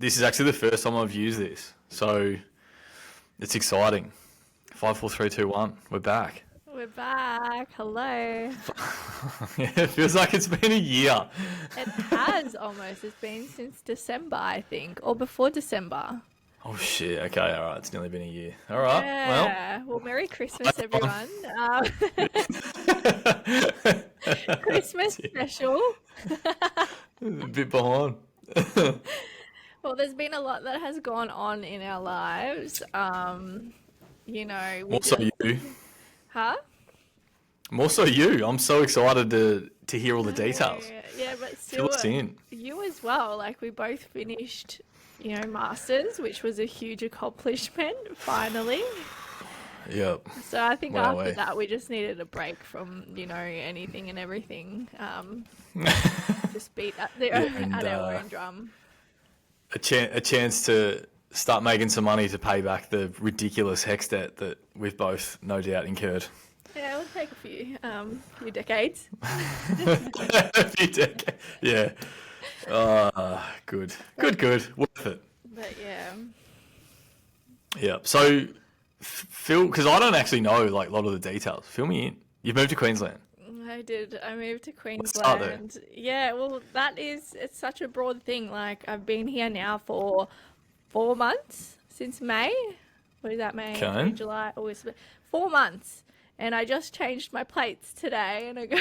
This is actually the first time I've used this, so it's exciting. 5, 4, 3, 2, 1. We're back. We're back. Hello. Yeah, it feels like it's been a year. It has almost. It's been since December, I think, or before December. Oh shit. Okay. All right. It's nearly been a year. All right. Yeah. Well, Merry Christmas, everyone. Christmas special. A bit behind. Well, there's been a lot that has gone on in our lives. We More so just, you. huh? More so you. I'm so excited to hear all the details. Yeah, but Fill still, us in. you as well. Like, we both finished, masters, which was a huge accomplishment, finally. Yep. So I think Wow, after that, we just needed a break from, anything and everything. Just beat at, at our own drum. A chance to start making some money to pay back the ridiculous HEX debt that we've both no doubt incurred. Yeah, it'll take a few decades. A few decades. Yeah. Good. Good. Worth it. But yeah. Yeah. So, Phil, because I don't actually know like a lot of the details. Fill me in. You've moved to Queensland. I did. I moved to start there. Queensland. Yeah, well, it's such a broad thing. Like, I've been here now for 4 months, since May. What is that, May? Okay. June, July, August. 4 months. And I just changed my plates today. And I go,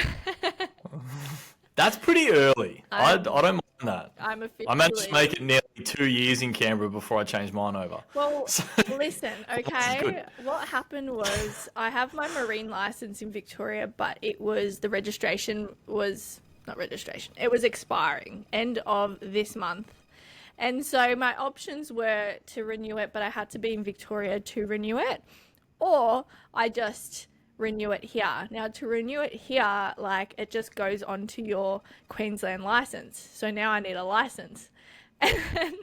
That's pretty early. I don't mind that. I'm I managed to officially. make it nearly 2 years in Canberra before I changed mine over. Well, So, listen, good. okay. What happened was I have my marine license in Victoria, but the registration was not registration. It was expiring end of this month. And so my options were to renew it, but I had to be in Victoria to renew it, or I just renew it here. Now, to renew it here, like, it just goes onto your Queensland license. So now I need a license. And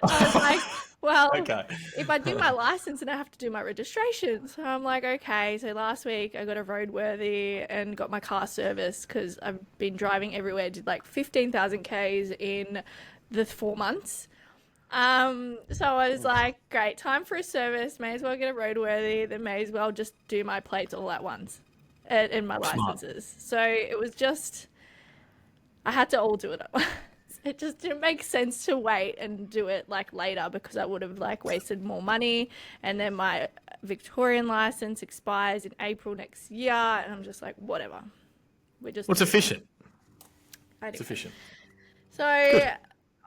I was like, well, okay. if I do my license, then I have to do my registration. So I'm like, okay. So last week I got a roadworthy and got my car serviced because I've been driving everywhere. Did like 15,000 Ks in the 4 months. So I was like, great, time for a service. May as well get a roadworthy. Then may as well just do my plates all at once and my Smart. licenses. So it was just, I had to all do it at once. It just didn't make sense to wait and do it like later because I would have like wasted more money. And then my Victorian license expires in April next year. And I'm just like, whatever. We're just. What's efficient? I It's do. efficient. So Good.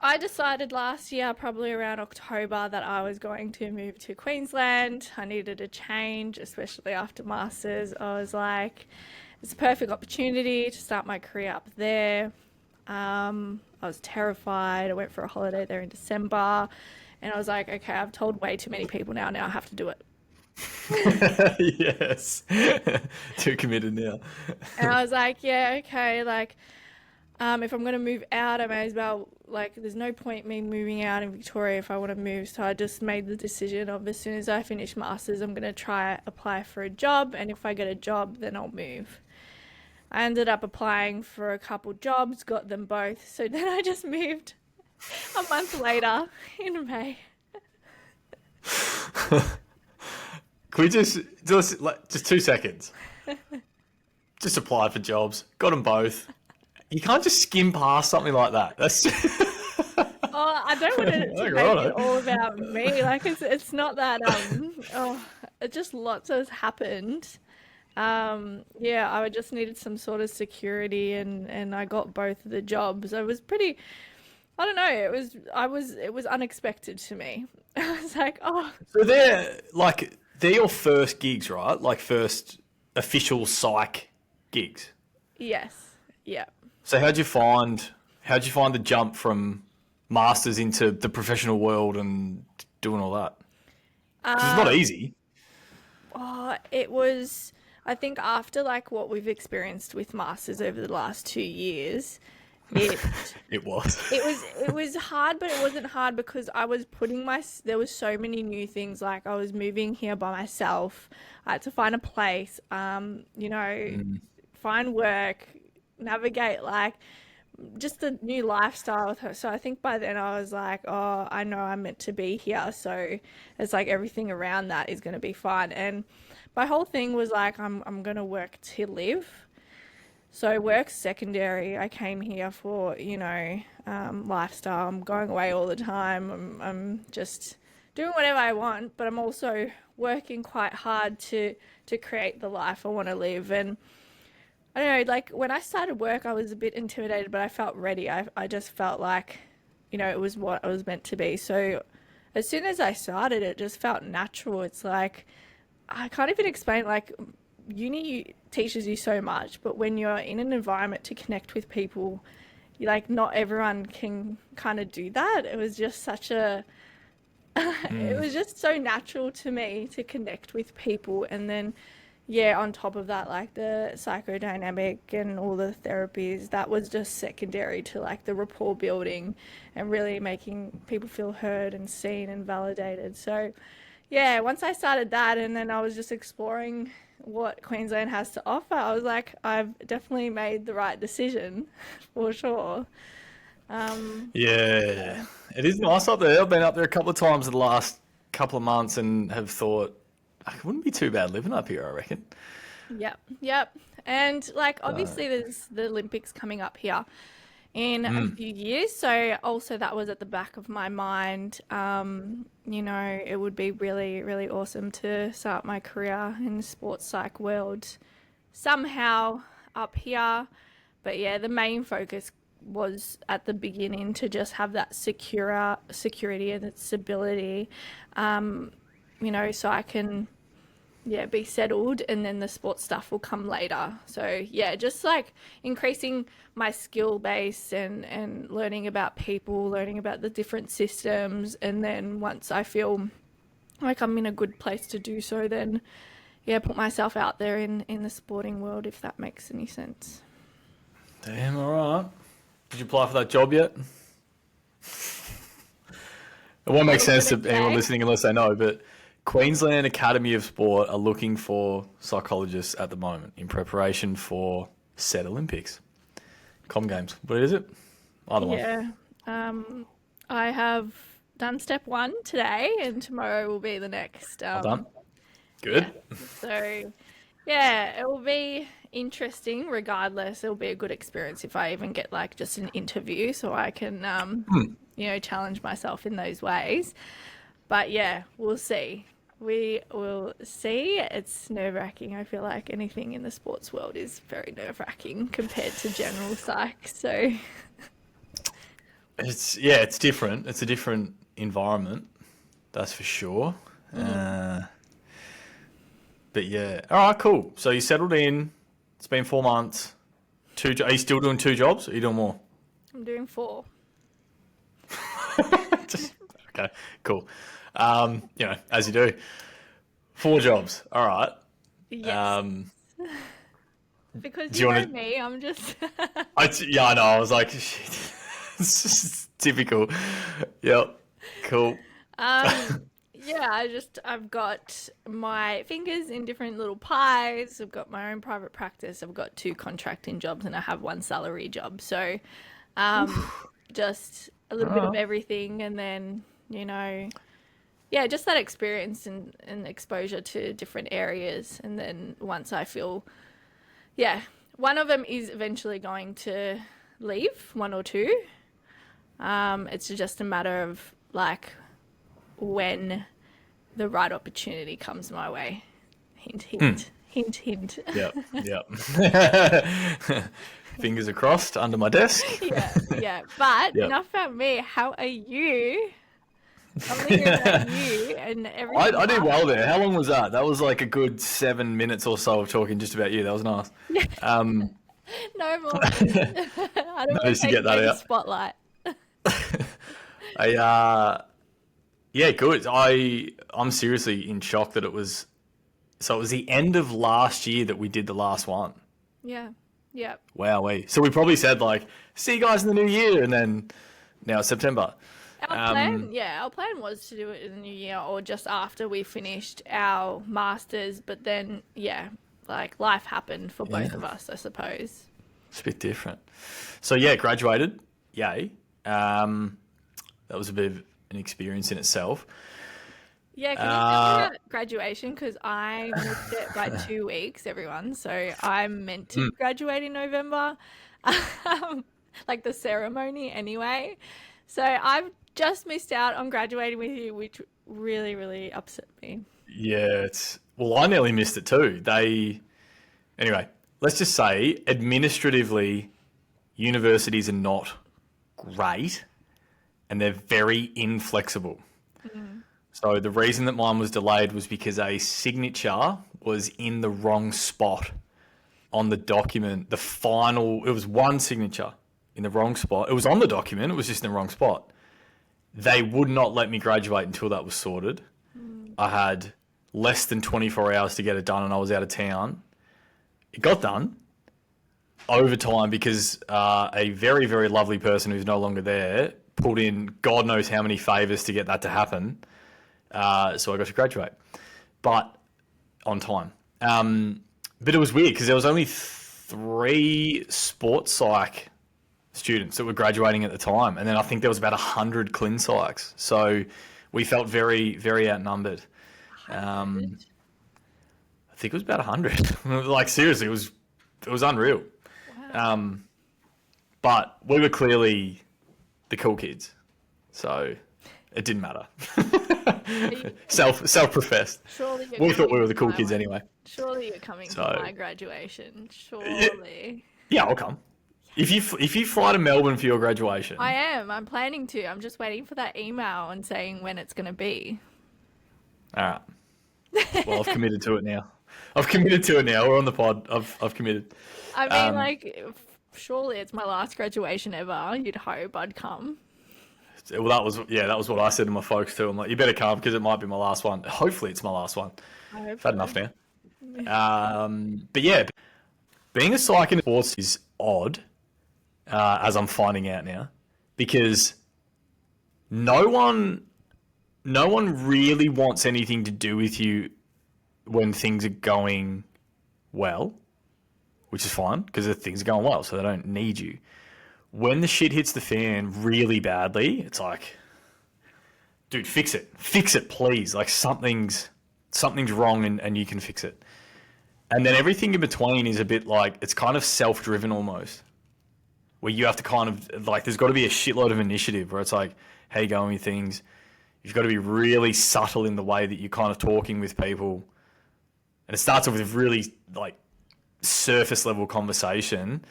I decided last year, probably around October, that I was going to move to Queensland. I needed a change, especially after masters. I was like, it's a perfect opportunity to start my career up there. I was terrified. I went for a holiday there in December, and I was like, okay, I've told way too many people now. Now I have to do it. Yes. Too committed now. And I was like, yeah, okay, like, if I'm going to move out, I may as well, like, there's no point me moving out in Victoria if I want to move. So I just made the decision of as soon as I finish masters, I'm going to try apply for a job. And if I get a job, then I'll move. I ended up applying for a couple jobs, got them both. So then I just moved a month later in May. Can we just like, just 2 seconds? Just applied for jobs, got them both. You can't just skim past something like that. That's Oh, I don't want it to like, make righto. it all about me. Like, it's not that, it just lots has happened. Yeah, I just needed some sort of security and I got both of the jobs. I was pretty, I don't know, it was unexpected to me. I was like, oh, So they're your first gigs, right? Like first official psych gigs. yes, yeah. So how'd you find the jump from masters into the professional world and doing all that? 'Cause it's not easy. Oh, it was, I think after like what we've experienced with masters over the last 2 years, it It was. it was hard, but it wasn't hard because I was there was so many new things. Like, I was moving here by myself. I had to find a place, find work, navigate like just a new lifestyle with her. So I think by then I was like, oh, I know I'm meant to be here. So it's like everything around that is going to be fine. And my whole thing was like, I'm going to work to live. So work's secondary. I came here for, lifestyle. I'm going away all the time. I'm just doing whatever I want, but I'm also working quite hard to create the life I want to live. And I don't know, like when I started work, I was a bit intimidated, but I felt ready. I just felt like, it was what I was meant to be. So as soon as I started, it just felt natural. It's like, I can't even explain, like, uni teaches you so much, but when you're in an environment to connect with people, you like, not everyone can kind of do that. It was just such a, it was just so natural to me to connect with people. And then, yeah, on top of that, like the psychodynamic and all the therapies, that was just secondary to like the rapport building and really making people feel heard and seen and validated. So, yeah, once I started that and then I was just exploring what Queensland has to offer, I was like, I've definitely made the right decision for sure. Yeah, it is nice up there. I've been up there a couple of times in the last couple of months and have thought it wouldn't be too bad living up here, I reckon. Yep, yep. And like So, obviously there's the Olympics coming up here in a few years, so also that was at the back of my mind. It would be really, really awesome to start my career in the sports psych world somehow up here. But yeah, the main focus was at the beginning to just have that security and that stability, so I can be settled and then the sports stuff will come later. So yeah, just like increasing my skill base and learning about people, learning about the different systems, and then once I feel like I'm in a good place to do so, then yeah, put myself out there in the sporting world, if that makes any sense. damn, all right. Did you apply for that job yet? It won't make What sense would to it anyone say? listening unless they know, but Queensland Academy of Sport are looking for psychologists at the moment in preparation for said Olympics. Com Games. What is it? Either one. Yeah. Um, I have done step one today, and tomorrow will be the next. Well done. Yeah. Good. So, yeah, it will be interesting regardless. It'll be a good experience if I even get like just an interview so I can, challenge myself in those ways. But yeah, we'll see. We will see. It's nerve-wracking. I feel like anything in the sports world is very nerve-wracking compared to general psych. So, It's different. It's a different environment, that's for sure. Uh, but yeah, all right, cool. So you settled in. It's been 4 months. Are you still doing two jobs? Or are you doing more? I'm doing four. Just, okay, cool. As you do. Four jobs. All right. Yes. Um, Because do you you know want to? me, I'm just Yeah, I know. I was like, shit. It's just typical. Yep. Cool. yeah, I've got my fingers in different little pies. I've got my own private practice. I've got two contracting jobs and I have one salary job. So, just a All little bit of right. everything and then, yeah, just that experience and exposure to different areas. And then once I feel, yeah, one of them is eventually going to leave, one or two. It's just a matter of like when the right opportunity comes my way. Hint, hint, hint, hint. Yep. Yep. Fingers are crossed under my desk. Yeah, yeah. But Yep. enough about me. How are you? I want to hear about you and everything I did up. well there. How long was that? That was like a good 7 minutes or so of talking just about you. That was nice. Um, No more, please. I don't want Managed to to take get that any out. spotlight. I Yeah, good. I'm seriously in shock that it was. So it was the end of last year that we did the last one. Yeah, yeah. Wow, so we probably said like, see you guys in the new year, and then now it's September. Um, Our plan was to do it in the new year or just after we finished our masters. But then, yeah, like life happened for both yeah. of us, I suppose. It's a bit different. So yeah, graduated. Yay. That was a bit of an experience in itself. Yeah, can you tell me about graduation? Because I missed it by 2 weeks, everyone. So I'm meant to graduate in November, like the ceremony anyway. So I've just missed out on graduating with you, which really, really upset me. Yeah, well, I nearly missed it too. Anyway, let's just say administratively, universities are not great and they're very inflexible. So the reason that mine was delayed was because a signature was in the wrong spot on the document. It was one signature in the wrong spot. It was on the document, it was just in the wrong spot. They would not let me graduate until that was sorted. I had less than 24 hours to get it done and I was out of town. It got done over time because a very, very lovely person who's no longer there pulled in God knows how many favours to get that to happen. So I got to graduate, but on time. But it was weird because there was only 3 sports psych students that were graduating at the time. And then I think there was about 100 clin psychs. So we felt very, very outnumbered. I think it was about 100. Like seriously, it was unreal. Wow. But we were clearly the cool kids. So it didn't matter. Self-professed. Surely you're We thought we coming were the to cool my kids one. anyway. Surely you're coming So to my graduation. Surely. yeah, I'll come. If you fly to Melbourne for your graduation, I am. I'm planning to. I'm just waiting for that email and saying when it's going to be. all right. Well, I've committed to it now. We're on the pod. I've committed. I mean, surely it's my last graduation ever. You'd hope I'd come. Well, that was what I said to my folks too. I'm like, you better come because it might be my last one. Hopefully, it's my last one. I hope I've had enough now. But yeah, being a psych in sports is odd, as I'm finding out now, because no one really wants anything to do with you when things are going well, which is fine because things are going well, so they don't need you. When the shit hits the fan really badly, it's like, dude, fix it, please. Like something's wrong and you can fix it. And then everything in between is a bit like, it's kind of self-driven almost, where you have to kind of, like, there's got to be a shitload of initiative where it's like, how you going with things? You've got to be really subtle in the way that you're kind of talking with people. And it starts off with a really, like, surface level conversation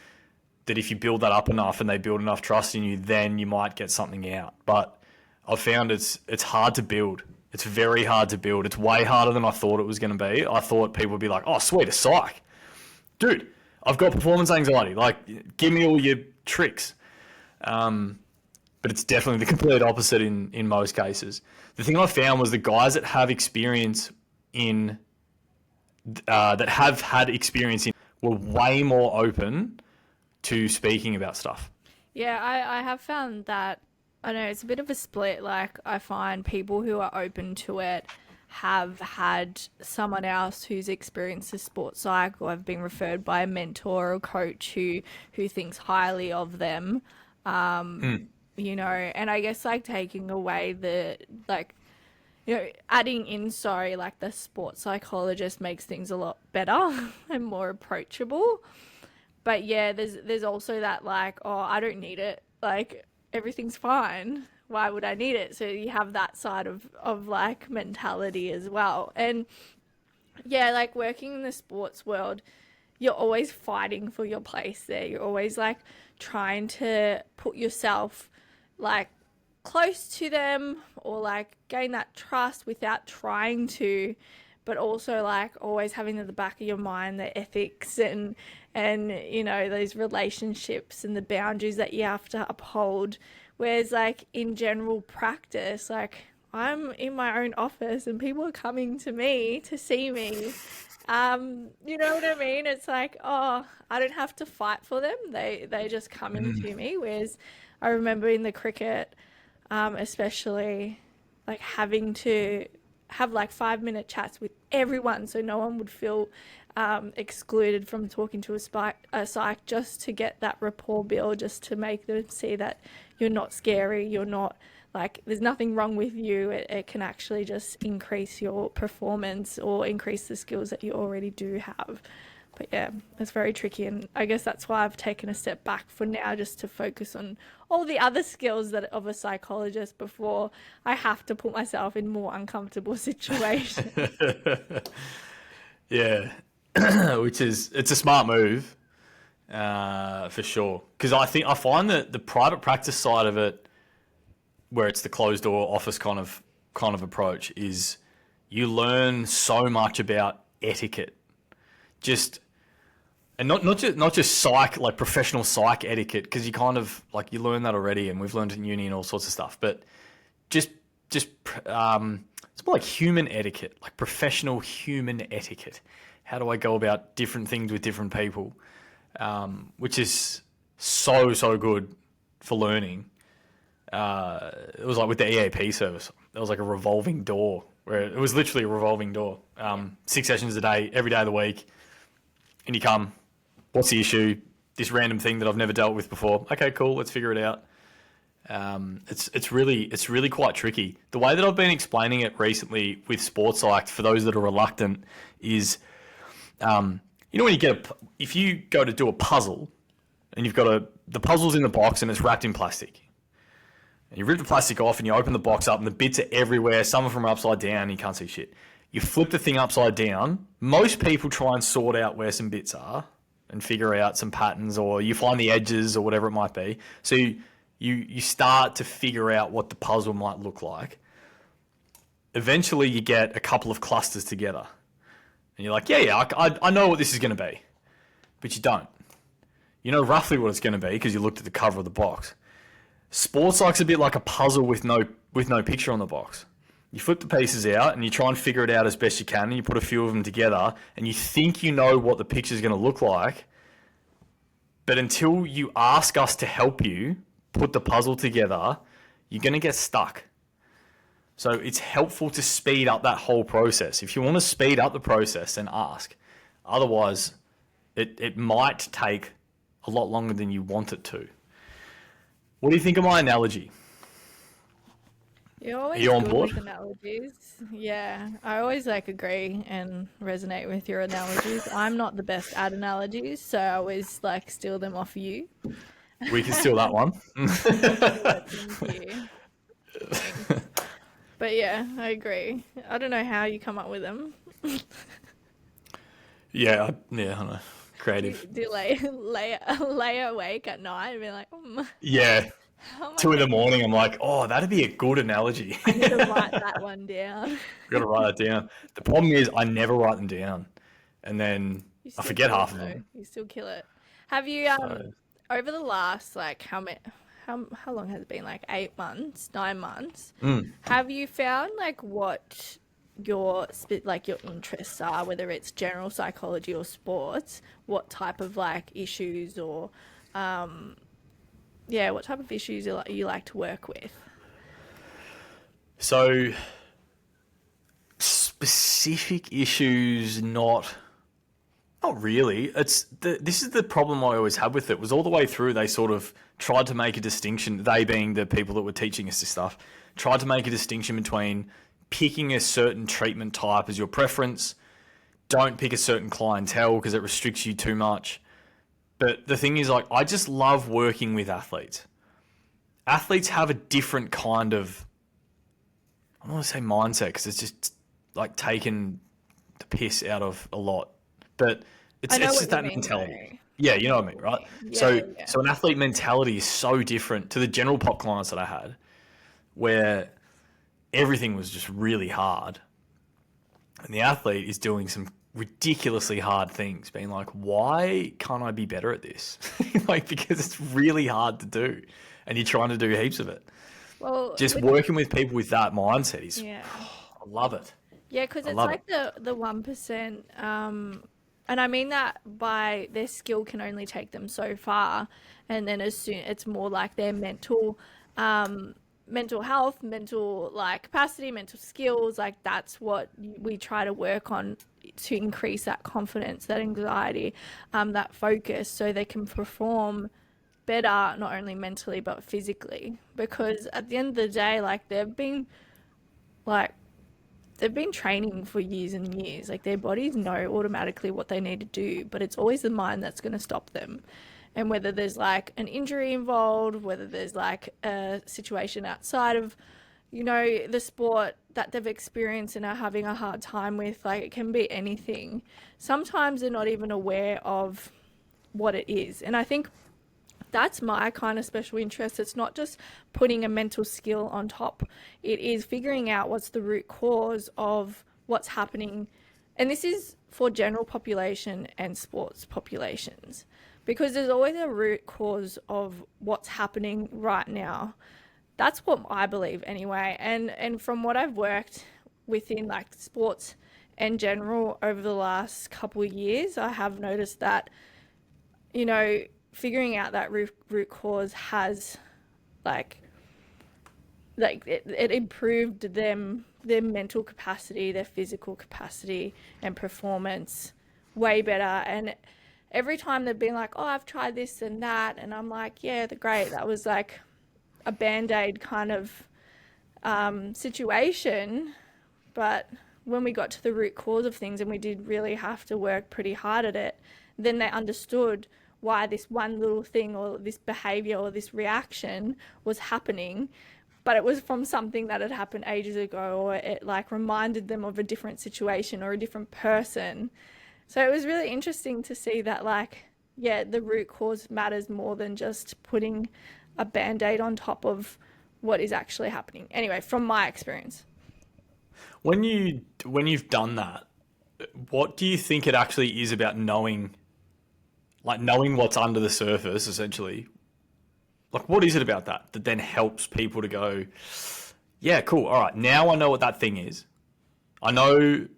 that if you build that up enough and they build enough trust in you, then you might get something out. But I've found it's hard to build. It's very hard to build. It's way harder than I thought it was going to be. I thought people would be like, oh, sweet, a psych. Dude, I've got performance anxiety. Like, give me all your tricks. But it's definitely the complete opposite in most cases. The thing I found was the guys that have experience that have had experience in were way more open to speaking about stuff. Yeah, I have found that, I know it's a bit of a split. Like, I find people who are open to it have had someone else who's experienced a sports psych or have been referred by a mentor or coach who thinks highly of them. You know, and I guess like taking away adding in, sorry, like the sports psychologist makes things a lot better and more approachable. But yeah, there's also that like, oh, I don't need it. Like everything's fine. Why would I need it? So you have that side of like mentality as well. And yeah, like working in the sports world, you're always fighting for your place there. You're always like trying to put yourself like close to them or like gain that trust without trying to, but also like always having at the back of your mind the ethics and you know those relationships and the boundaries that you have to uphold. Whereas like in general practice, like I'm in my own office and people are coming to me to see me. You know what I mean? It's like, oh, I don't have to fight for them. They just come into me. Whereas I remember in the cricket, especially like having to have like 5-minute chats with everyone so no one would feel excluded from talking to a psych just to get that rapport build, just to make them see that you're not scary, you're not like, there's nothing wrong with you. It can actually just increase your performance or increase the skills that you already do have. But yeah, it's very tricky, and I guess that's why I've taken a step back for now, just to focus on all the other skills that of a psychologist before I have to put myself in more uncomfortable situations. Yeah, it's a smart move, for sure. Because I find that the private practice side of it, where it's the closed door office kind of approach, is you learn so much about etiquette, and not just psych, like professional psych etiquette, because you kind of like, you learn that already, and we've learned in uni and all sorts of stuff. But just it's more like human etiquette, like professional human etiquette. How do I go about different things with different people, which is so good for learning. It was like with the EAP service, there was like a revolving door, where it was literally a revolving door. 6 sessions a day, every day of the week, and you come. What's the issue? This random thing that I've never dealt with before. Okay, cool. Let's figure it out. It's really quite tricky. The way that I've been explaining it recently with sports psych, for those that are reluctant, is, when if you go to do a puzzle, and you've got the puzzle's in the box and it's wrapped in plastic, and you rip the plastic off and you open the box up and the bits are everywhere. Some of them are upside down and you can't see shit. You flip the thing upside down. Most people try and sort out where some bits are and figure out some patterns, or you find the edges or whatever it might be. So you start to figure out what the puzzle might look like. Eventually you get a couple of clusters together and you're like, I know what this is going to be, but you don't. You know roughly what it's going to be because you looked at the cover of the box. Sports psych's a bit like a puzzle with no picture on the box. You flip the pieces out and you try and figure it out as best you can, and you put a few of them together and you think you know what the picture's going to look like, but until you ask us to help you put the puzzle together, you're going to get stuck. So it's helpful to speed up that whole process. If you want to speed up the process, then ask. Otherwise, it might take a lot longer than you want it to. What do you think of my analogy? You're always Are you on good board? with analogies. Yeah, I always agree and resonate with your analogies. I'm not the best at analogies, so I always steal them off you. We can steal that one. Thank you. But yeah, I agree. I don't know how you come up with them. Yeah, I know. Creative. Do you lay awake at night and be like, Yeah. how am I 2 in the gonna-" morning, I'm like, oh, that'd be a good analogy. I need to write that one down. Got to write that down. The problem is I never write them down, and then You I still forget kill half it, of though. them. You still kill it. Have you So, over the last how long has it been? 8 months, 9 months. Have you found what your your interests are, whether it's general psychology or sports? What type of issues or what type of issues you like to work with? so specific issues, not really. This is the problem I always had with it. Was all the way through they sort of tried to make a distinction. They being the people that were teaching us this stuff, tried to make a distinction between picking a certain treatment type as your preference. Don't pick a certain clientele because it restricts you too much. But the thing is, I just love working with athletes. Athletes have a different kind of, I don't want to say mindset, because it's just taking the piss out of a lot. But it's just that mentality. Though. Yeah, you know what I mean, right? Yeah. So an athlete mentality is so different to the general pop clients that I had, where everything was just really hard. And the athlete is doing some ridiculously hard things, being like, why can't I be better at this? Because it's really hard to do, and you're trying to do heaps of it. Well, Just working with people with that mindset is, yeah. I love it. Yeah, because it's the 1%, and I mean that by their skill can only take them so far, and then as soon it's more their mental health, mental capacity, mental skills. That's what we try to work on to increase that confidence, that anxiety, that focus, so they can perform better, not only mentally but physically. Because at the end of the day, like like they've been training for years and years. Like their bodies know automatically what they need to do, but it's always the mind that's going to stop them. And whether there's like an injury involved, whether there's like a situation outside of, the sport that they've experienced and are having a hard time with, like it can be anything. Sometimes they're not even aware of what it is. And I think that's my kind of special interest. It's not just putting a mental skill on top. It is figuring out what's the root cause of what's happening. And this is for general population and sports populations, because there's always a root cause of what's happening right now. That's what I believe anyway. And from what I've worked within like sports in general over the last couple of years, I have noticed that, figuring out that root cause has it improved their mental capacity, their physical capacity and performance way better. And every time they've been like, oh, I've tried this and that, and I'm like, yeah, they're great. That was like a band-aid kind of situation. But when we got to the root cause of things and we did really have to work pretty hard at it, then they understood why this one little thing or this behavior or this reaction was happening, but it was from something that had happened ages ago, or it like reminded them of a different situation or a different person. So it was really interesting to see that, like, yeah, the root cause matters more than just putting a band-aid on top of what is actually happening. Anyway, from my experience. When you've done that, what do you think it actually is about knowing what's under the surface, essentially? Like, what is it about that then helps people to go, yeah, cool, all right, now I know what that thing is. I know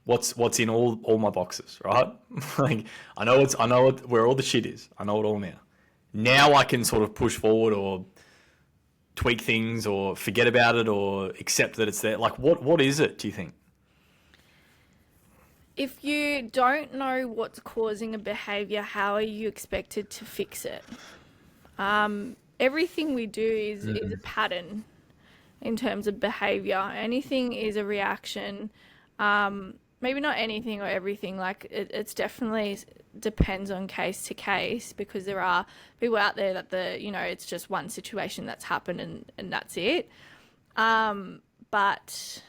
what's in all my boxes, right? Like, I know where all the shit is. I know it all now. Now I can sort of push forward or tweak things or forget about it or accept that it's there. Like, what is it, do you think? If you don't know what's causing a behavior, how are you expected to fix it? Everything we do is a pattern in terms of behavior. Anything is a reaction. Maybe not anything or everything. Like it's definitely depends on case to case, because there are people out there that it's just one situation that's happened and that's it. But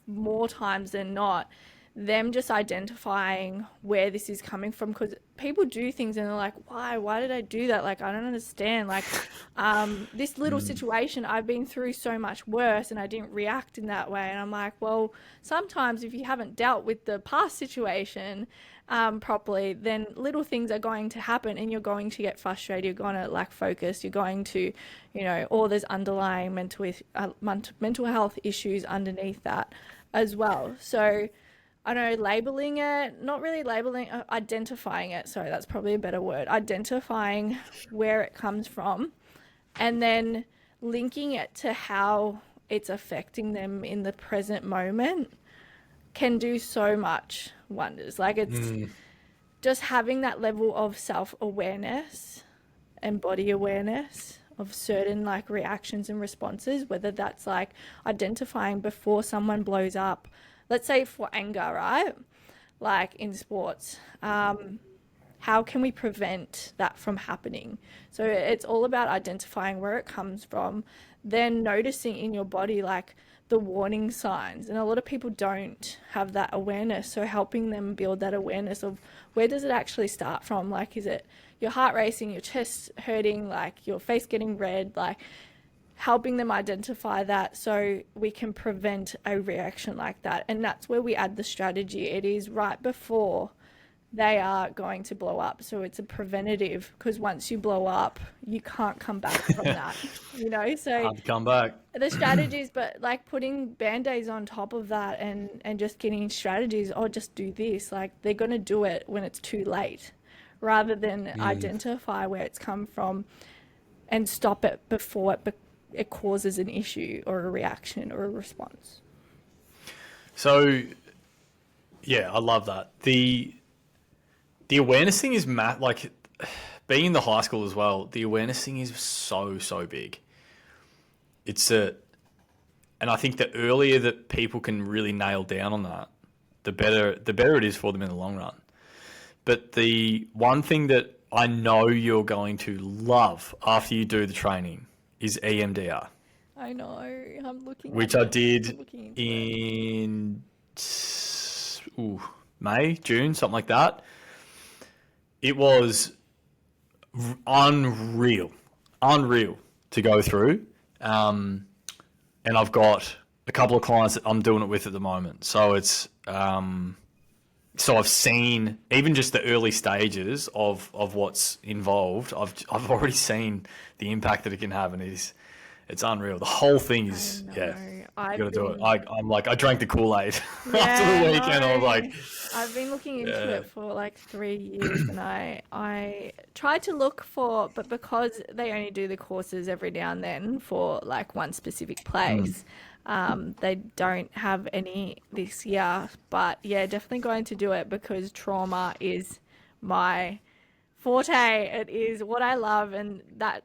more times than not, them just identifying where this is coming from, because people do things and they're like, why did I do that? Like, I don't understand. Like, this little situation, I've been through so much worse and I didn't react in that way. And I'm like, well, sometimes if you haven't dealt with the past situation properly, then little things are going to happen and you're going to get frustrated. You're going to lack focus. You're going to, all there's underlying mental health issues underneath that as well. So I know labeling it, not really labeling, identifying it. Sorry, that's probably a better word. Identifying where it comes from and then linking it to how it's affecting them in the present moment can do so much wonders. Like it's just having that level of self-awareness and body awareness of certain like reactions and responses, whether that's like identifying before someone blows up. Let's say for anger, right? Like in sports, how can we prevent that from happening? So it's all about identifying where it comes from, then noticing in your body like the warning signs. And a lot of people don't have that awareness. So helping them build that awareness of where does it actually start from? Like, is it your heart racing, your chest hurting, like your face getting red, like helping them identify that so we can prevent a reaction like that. And that's where we add the strategy. It is right before they are going to blow up. So it's a preventative, because once you blow up, you can't come back from that, so Hard to come back. the strategies, but like putting band-aids on top of that and just getting strategies, or just do this, like they're going to do it when it's too late, rather than identify where it's come from and stop it before it causes an issue or a reaction or a response. So Yeah, I love that. The awareness thing is like being in the high school as well. The awareness thing is so big. And I think the earlier that people can really nail down on that, the better it is for them in the long run. But the one thing that I know you're going to love after you do the training is EMDR, I know. I'm looking. which at I it. did I'm looking into in May, June, something like that. It was unreal to go through. And I've got a couple of clients that I'm doing it with at the moment. So so I've seen even just the early stages of what's involved. I've already seen the impact that it can have, and it's unreal. The whole thing is, I yeah, know. you got to do it. I'm like, I drank the Kool-Aid Yeah, after the weekend. I was no. like, I've been looking into yeah, it for like 3 years, and I tried to look for, but because they only do the courses every now and then for like one specific place, they don't have any this year. But yeah, definitely going to do it because trauma is my forte. It is what I love, and that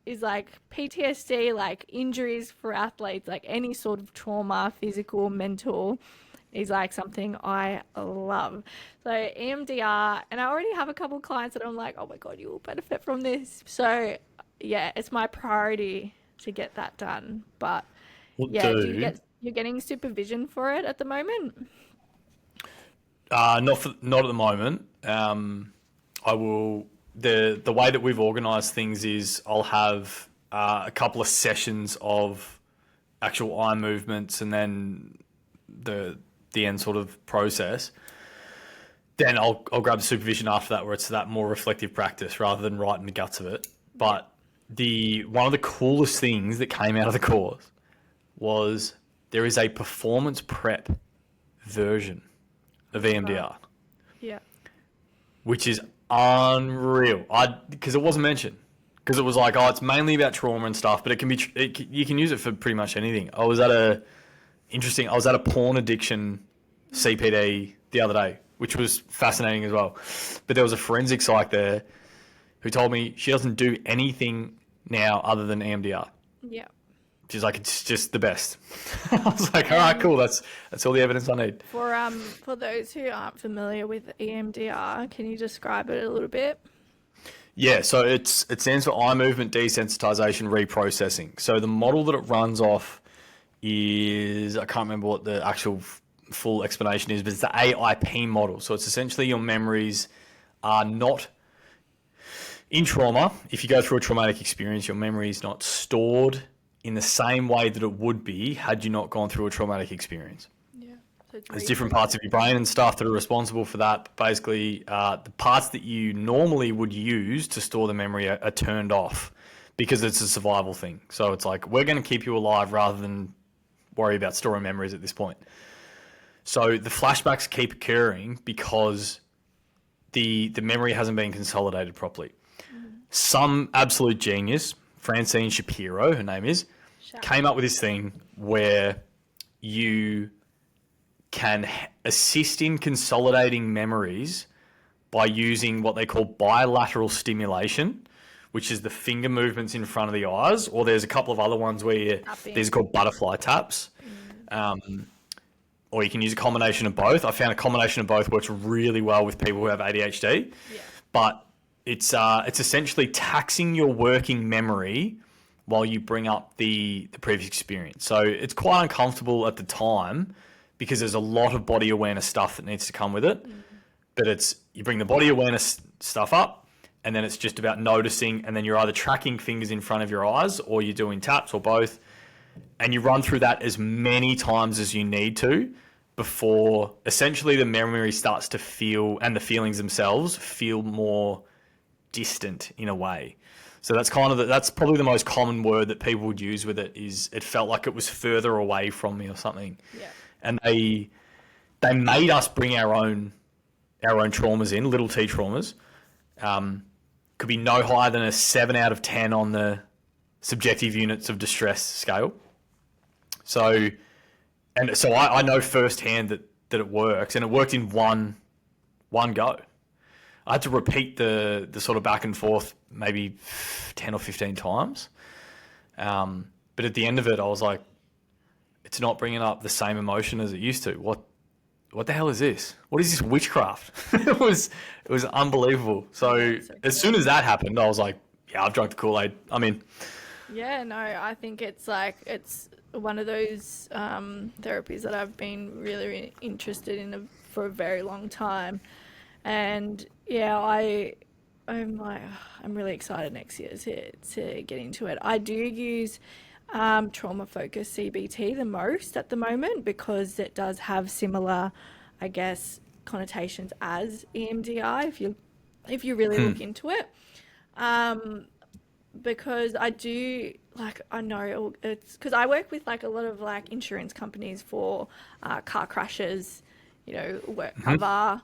is like PTSD, like injuries for athletes, like any sort of trauma, physical, mental, is like something I love. So EMDR, and I already have a couple of clients that I'm like, oh my god, you will benefit from this. So yeah, it's my priority to get that done. But well, yeah, do you dude. get you're getting supervision for it at the moment? Not at the moment. I will. The way that we've organised things is I'll have a couple of sessions of actual eye movements, and then the end sort of process. Then I'll grab the supervision after that, where it's that more reflective practice rather than right in the guts of it. Yeah. But the one of the coolest things that came out of the course was there is a performance prep version of Right. EMDR, Yeah. which is unreal. Because it wasn't mentioned. Because it was like, oh, it's mainly about trauma and stuff, but it can be you can use it for pretty much anything. I was at a porn addiction CPD the other day, which was fascinating as well. But there was a forensic psych there who told me she doesn't do anything now other than EMDR. Yeah. She's like, it's just the best. I was like, all right, And cool. That's all the evidence I need. for those who aren't familiar with EMDR, can you describe it a little bit? Yeah, so it stands for eye movement desensitization reprocessing. So the model that it runs off is, I can't remember what the actual full explanation is, but it's the AIP model. So it's essentially your memories are not in trauma. If you go through a traumatic experience, your memory is not stored in the same way that it would be had you not gone through a traumatic experience. Yeah. So it's There's different parts of your brain and stuff that are responsible for that. But basically, the parts that you normally would use to store the memory are turned off because it's a survival thing. So it's like, we're going to keep you alive rather than worry about storing memories at this point. So the flashbacks keep occurring because the memory hasn't been consolidated properly. Some absolute genius, Francine Shapiro, her name is, came up with this thing where you can assist in consolidating memories by using what they call bilateral stimulation, which is the finger movements in front of the eyes, or there's a couple of other ones where Tapping. these are called butterfly taps. Or you can use a combination of both. I found a combination of both works really well with people who have ADHD. Yeah. But it's essentially taxing your working memory while you bring up the previous experience. So it's quite uncomfortable at the time because there's a lot of body awareness stuff that needs to come with it. But you bring the body awareness stuff up, and then it's just about noticing, and then you're either tracking fingers in front of your eyes or you're doing taps or both. And you run through that as many times as you need to before essentially the memory starts to feel, and the feelings themselves feel more distant in a way. So that's that's probably the most common word that people would use with it, is it felt like it was further away from me or something. Yeah. And they made us bring our own traumas in, little T traumas. Could be no higher than a 7 out of 10 on the subjective units of distress scale. So I know firsthand that that it works, and it worked in one go. I had to repeat the sort of back and forth maybe 10 or 15 times. But at the end of it, I was like, it's not bringing up the same emotion as it used to. What the hell is this? What is this witchcraft? It was unbelievable. So as soon as that happened, I was like, yeah, I've drunk the Kool-Aid. I'm in. Yeah, no, I think it's one of those therapies that I've been really interested in for a very long time. And yeah, I'm really excited next year to get into it. I do use trauma focused CBT the most at the moment because it does have similar, I guess, connotations as EMDR if you really look into it. Because I do, like, I know it's because I work with like a lot of like insurance companies for car crashes, work cover,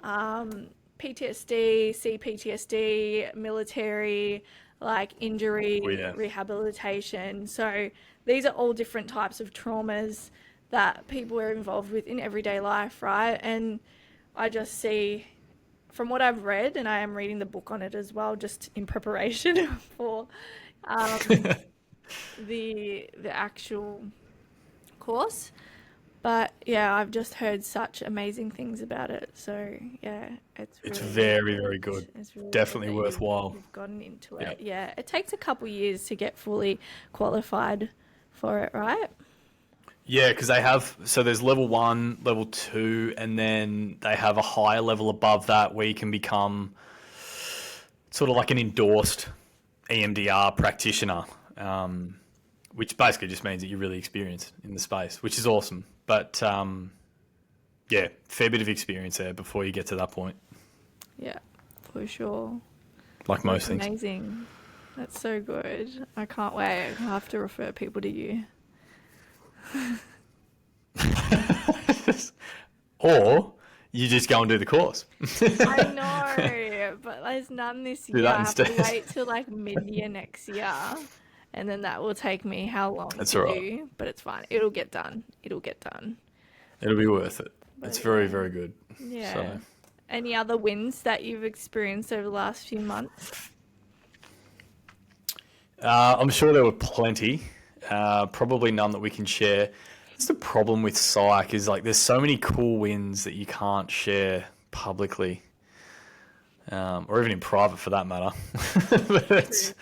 PTSD, CPTSD, military, like injury rehabilitation. So these are all different types of traumas that people are involved with in everyday life, right? And I just see, from what I've read, and I am reading the book on it as well, just in preparation for the actual course. But yeah, I've just heard such amazing things about it. So yeah, it's very, very good. It's really Definitely good that worthwhile. you've gotten into it. Yeah, it takes a couple years to get fully qualified for it, right? Yeah, because there's level 1, level 2, and then they have a higher level above that where you can become sort of like an endorsed EMDR practitioner, which basically just means that you're really experienced in the space, which is awesome. But yeah, fair bit of experience there before you get to that point. Yeah, for sure. Like most things. Amazing. That's so good. I can't wait. I'll have to refer people to you. Or you just go and do the course. I know, but there's none this year. I have to wait till like mid-year next year, and then that will take me how long to do? But it's fine. It'll get done. It'll be worth it. It's very, very good. Yeah. So. Any other wins that you've experienced over the last few months? I'm sure there were plenty. Probably none that we can share. That's the problem with psych, is like there's so many cool wins that you can't share publicly, or even in private for that matter. But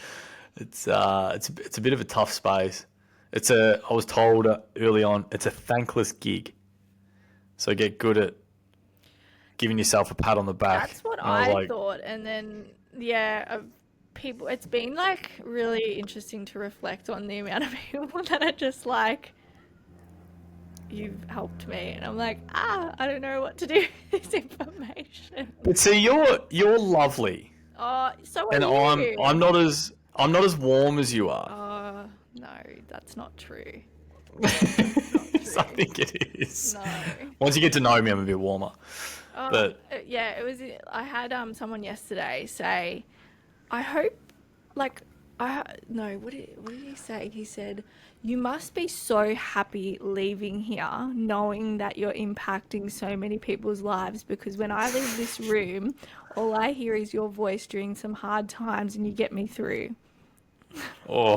it's a bit of a tough space. I was told early on, it's a thankless gig, so get good at giving yourself a pat on the back. That's what I thought, and then people, it's been like really interesting to reflect on the amount of people that are just like, you've helped me, and I'm like, I don't know what to do with this information. But see, you're lovely. Oh, so and are you. I'm not as warm as you are. Oh no, that's not true. I think it is. No. Once you get to know me, I'm a bit warmer. But yeah, it was. I had someone yesterday say, I hope, like, what did he say? He said, you must be so happy leaving here knowing that you're impacting so many people's lives, because when I leave this room, all I hear is your voice during some hard times and you get me through. Oh,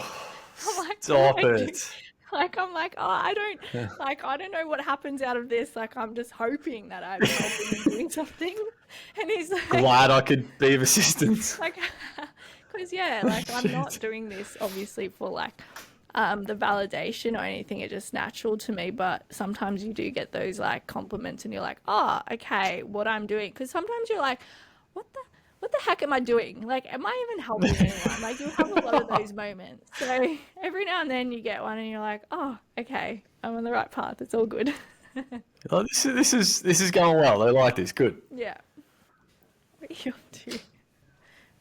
stop it. Like, I'm like, I don't know what happens out of this. Like, I'm just hoping that I'm helping and doing something. And he's like, glad I could be of assistance. Like, because I'm not doing this obviously for like the validation or anything. It's just natural to me. But sometimes you do get those like compliments, and you're like, oh, okay, what I'm doing. Because sometimes you're like, what the heck am I doing? Like, am I even helping anyone? Like, you have a lot of those moments. So every now and then you get one, and you're like, oh, okay, I'm on the right path. It's all good. Oh, this is going well. I like this. Good. Yeah. What are you up to?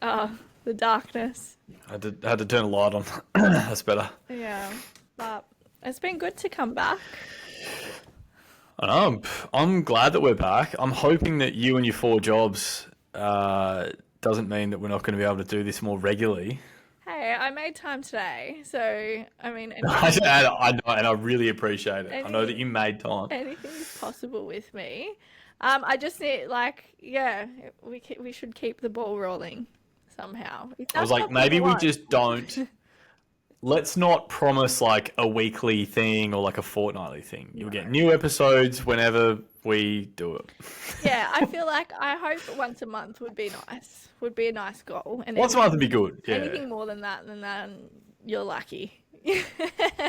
Oh, the darkness. I had to turn a light on. That's better. Yeah, but it's been good to come back. I know. I'm glad that we're back. I'm hoping that you and your 4 jobs doesn't mean that we're not going to be able to do this more regularly. Hey, I made time today, so I mean, I know, and I really appreciate it. I know that anything, you made time. anything's possible with me. I just need yeah, we should keep the ball rolling somehow. If I was that's like, what people maybe we want. just don't. Let's not promise like a weekly thing or like a fortnightly thing. You'll get No. new episodes whenever we do it. Yeah, I feel like I hope once a month would be nice. Would be a nice goal. And Once a month would be good. Yeah. anything more than that, you're lucky. Yeah.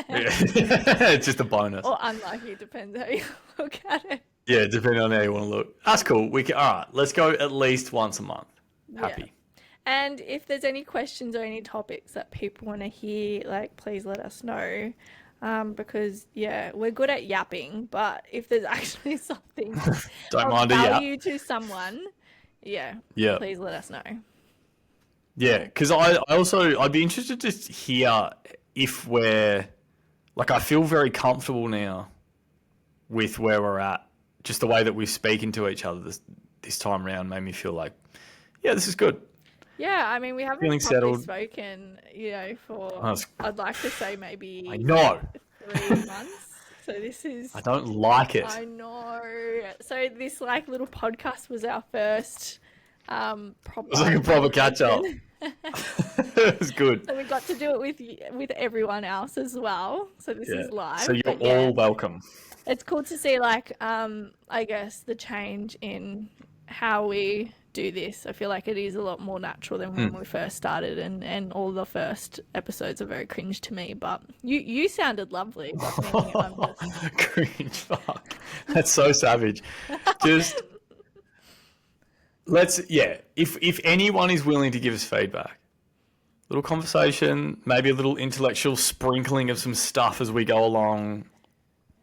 It's just a bonus. Or unlucky, depends how you look at it. Yeah, depending on how you want to look. That's cool. We can. All right, let's go at least once a month. Happy. Yeah. And if there's any questions or any topics that people want to hear, like, please let us know. Because, yeah, we're good at yapping, but if there's actually something Don't of mind a yap. value to someone, yeah, Yeah. please let us know. Yeah, because I'd be interested to hear if we're like I feel very comfortable now with where we're at. Just the way that we're speaking to each other this time around made me feel like, yeah, this is good. Yeah, I mean, we haven't Feeling probably settled. spoken, for, That's- I'd like to say maybe I know. 3 months. So this is, I don't like it. I know. So this like little podcast was our first proper. It was like a proper catch up. It was good. So we got to do it with everyone else as well. So this Yeah. is live. So you're but yeah, all welcome. it's cool to see like I guess the change in how we do this. I feel like it is a lot more natural than when we first started, and all the first episodes are very cringe to me. But you sounded lovely. But me, I'm just... Cringe. Fuck. That's so savage. Just if anyone is willing to give us feedback, little conversation, maybe a little intellectual sprinkling of some stuff as we go along.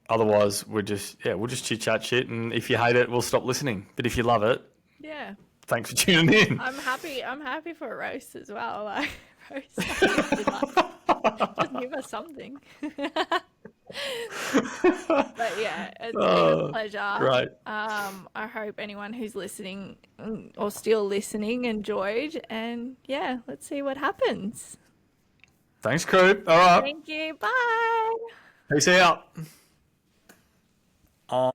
Otherwise, we'll just chit chat shit, and if you hate it, we'll stop listening. But if you love it, Yeah. thanks for tuning in. I'm happy for a roast as well. Like roast. Just give us something. But yeah, it's been a pleasure. Right. I hope anyone who's listening or still listening enjoyed, and yeah, let's see what happens. Thanks, crew. All right. Thank you. Bye. Peace out.